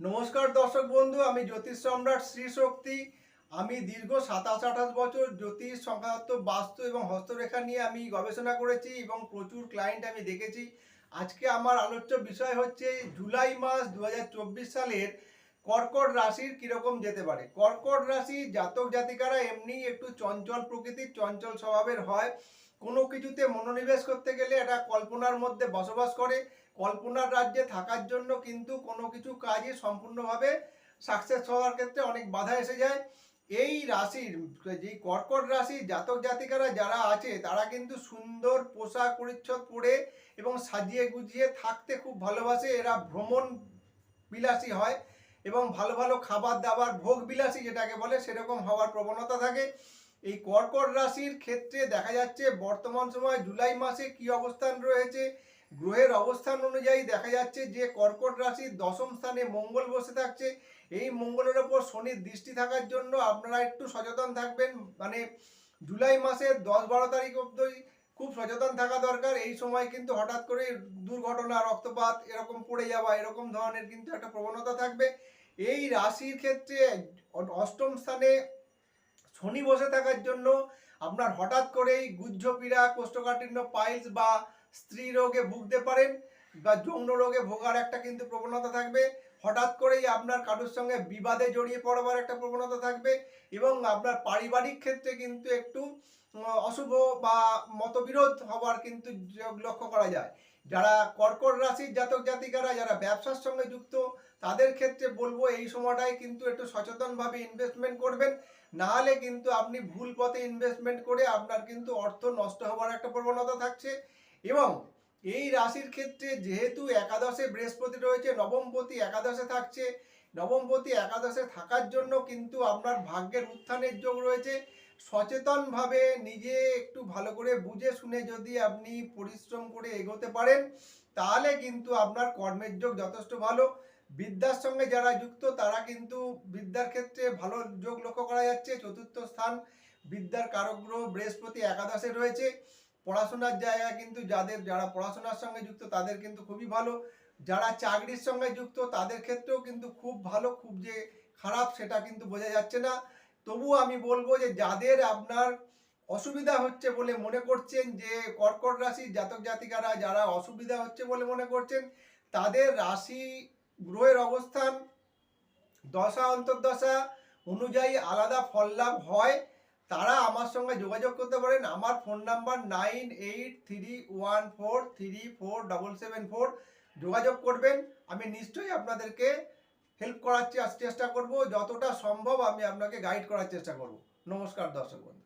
নমস্কার দর্শক বন্ধু, আমি জ্যোতিষ সম্রাট শ্রী শক্তি। আমি দীর্ঘ 27-28 বছর জ্যোতিষ, সংখ্যাতত্ত্ব, বাস্তু এবং হস্তরেখা নিয়ে আমি গবেষণা করেছি এবং প্রচুর ক্লায়েন্ট আমি দেখেছি। আজকে আমার আলোচ্য বিষয় হচ্ছে জুলাই মাস 2024 সালের কর্কট রাশির কীরকম যেতে পারে। কর্কট রাশি জাতক জাতিকারা এমনি একটু চঞ্চল প্রকৃতির, চঞ্চল স্বভাবের হয়। কোনো কিছুতে মনোনিবেশ করতে গেলে এটা কল্পনার মধ্যে বসবাস করে। কল্পনার রাজ্যে থাকার জন্য কিন্তু কোনো কিছু কাজই সম্পূর্ণভাবে সাকসেস হওয়ার ক্ষেত্রে অনেক বাধা এসে যায়। এই রাশির যে কর্কট রাশি জাতক জাতিকারা যারা আছে তারা কিন্তু সুন্দর পোশাক পরিচ্ছদ পরে এবং সাজিয়ে গুজিয়ে থাকতে খুব ভালোবাসে। এরা ভ্রমণ বিলাসী হয় এবং ভালো ভালো খাবার দাবার, ভোগ বিলাসী যেটাকে বলে, সেরকম হওয়ার প্রবণতা থাকে। এই কর্কট রাশির ক্ষেত্রে দেখা যাচ্ছে বর্তমান সময় জুলাই মাসে কি অবস্থান রয়েছে, গ্রহের অবস্থান অনুযায়ী দেখা যাচ্ছে যে কর্কট রাশির দশম স্থানে মঙ্গল বসে থাকছে। এই মঙ্গলের ওপর শনির দৃষ্টি থাকার জন্য আপনারা একটু সচেতন থাকবেন। মানে জুলাই মাসের 10-12 তারিখ অবধি খুব সচেতন থাকা দরকার। এই সময় কিন্তু হঠাৎ করে দুর্ঘটনা, রক্তপাত, এরকম পড়ে যাওয়া, এরকম ধরনের কিন্তু একটা প্রবণতা থাকবে। এই রাশির ক্ষেত্রে অষ্টম স্থানে শনি বসে থাকার জন্য আপনার হঠাৎ করেই গুহ্যপীড়া, কোষ্ঠকাঠিন্য, পাইলস বা স্ত্রী রোগে ভুগতে পারেন বা যৌন রোগে ভোগার একটা কিন্তু প্রবণতা থাকবে। হঠাৎ করেই আপনার কারোর সঙ্গে বিবাদে জড়িয়ে পড়বার একটা প্রবণতা থাকবে এবং আপনার পারিবারিক ক্ষেত্রে কিন্তু একটু অশুভ বা মতবিরোধ হওয়ার কিন্তু লক্ষ্য করা যায়। যারা কর্কট রাশির জাতক জাতিকারা যারা ব্যবসার সঙ্গে যুক্ত, তাদের ক্ষেত্রে বলবো এই সময়টায় কিন্তু একটু সচেতনভাবে ইনভেস্টমেন্ট করবেন। নাহলে কিন্তু আপনি ভুল পথে ইনভেস্টমেন্ট করে আপনার কিন্তু অর্থ নষ্ট হওয়ার একটা প্রবণতা থাকছে। এবং এই রাশির ক্ষেত্রে যেহেতু একাদশে বৃহস্পতি রয়েছে, নবমপতি একাদশে থাকছে, নবমপতি একাদশে থাকার জন্য কিন্তু আপনার ভাগ্যের উত্থানের যোগ রয়েছে। সচেতনভাবে নিজে একটু ভালো করে বুঝে শুনে যদি আপনি পরিশ্রম করে এগোতে পারেন, তাহলে কিন্তু আপনার কর্মের যোগ যথেষ্ট ভালো। বিদ্যার সঙ্গে যারা যুক্ত তারা কিন্তু বিদ্যার ক্ষেত্রে ভালো যোগ লক্ষ্য করা যাচ্ছে। চতুর্থ স্থান বিদ্যার কারক গ্রহ বৃহস্পতি একাদশে রয়েছে। পড়াশোনার জায়গায় কিন্তু যারা পড়াশোনার সঙ্গে যুক্ত তাদের কিন্তু খুবই ভালো। যারা চাকরির সঙ্গে যুক্ত তাদের ক্ষেত্রেও কিন্তু খুব ভালো, খুব যে খারাপ সেটা কিন্তু বোঝা যাচ্ছে না। তবুও আমি বলবো যে যাদের আপনার অসুবিধা হচ্ছে বলে মনে করছেন, যে কর্কট রাশির জাতক জাতিকারা যারা অসুবিধা হচ্ছে বলে মনে করছেন, তাদের রাশি গ্রহের অবস্থান দশা অন্তর্দশা অনুযায়ী আলাদা ফল লাভ হয়, তারা আমার সঙ্গে যোগাযোগ করতে পারেন। আমার ফোন নাম্বার 9831434774। যোগাযোগ করবেন। আমি নিশ্চয়ই আপনাদেরকে হেল্প করার চেষ্টা করব। যতটা সম্ভব আমি আপনাকে গাইড করার চেষ্টা করব। নমস্কার দর্শক বন্ধু।